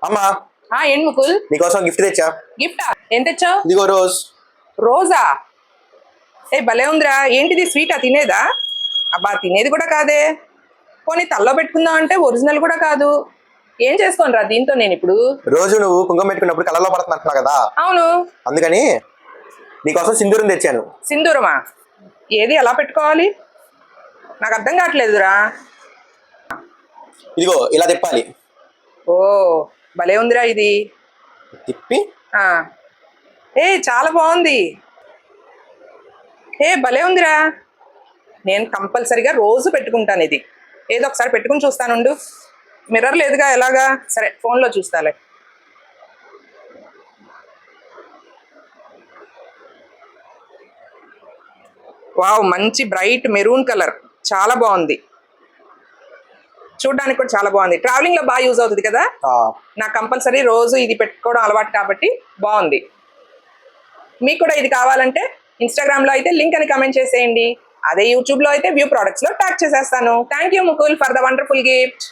అమ్మా ఏంటి ముకుల్? నీకోసం గిఫ్ట్ తెచ్చా. గిఫ్టా? ఏం తెచ్చావు? ఇదిగో రోజ్. రోజా? భలే ఉందిరా. ఏంటిది, స్వీటా? తినేదా? అబ్బా, తినేది కూడా కాదే. పోనీ తల్లో పెట్టుకుందాం అంటే ఒరిజినల్ కూడా కాదు. ఏం చేసుకోను రా దీంతో నేను ఇప్పుడు? రోజు నువ్వు కుంకుమ పెట్టుకున్నప్పుడు కళ్ళలో పడుతుంది అంటున్నావు కదా. అవును. అందుకని నీకోసం సింధూరం తెచ్చాను. సింధూరమా? ఏది, ఎలా పెట్టుకోవాలి? నాకు అర్థం కావట్లేదురా. ఇదిగో ఇలా తిప్పాలి. ఓ, భలే ఉందిరా ఇది. తిప్పి చాలా బాగుంది. భలే ఉందిరా. నేను కంపల్సరిగా రోజు పెట్టుకుంటాను ఇది. ఏదో ఒకసారి పెట్టుకుని చూస్తానుండు. మిర్రర్ లేదుగా, ఎలాగా? సరే, ఫోన్లో చూస్తాలే. వావ్, మంచి బ్రైట్ మెరూన్ కలర్, చాలా బాగుంది. చూడడానికి కూడా చాలా బాగుంది. ట్రావెలింగ్ లో బాగా యూజ్ అవుతుంది కదా. నాకు కంపల్సరీ రోజు ఇది పెట్టుకోవడం అలవాటు కాబట్టి బాగుంది. మీకు కూడా ఇది కావాలంటే ఇన్స్టాగ్రామ్ లో అయితే లింక్ అని కమెంట్ చేసేయండి. అదే యూట్యూబ్ లో అయితే వ్యూ ప్రొడక్ట్స్ లో ట్యాగ్ చేసేస్తాను. Thank you Mukul for the wonderful gift.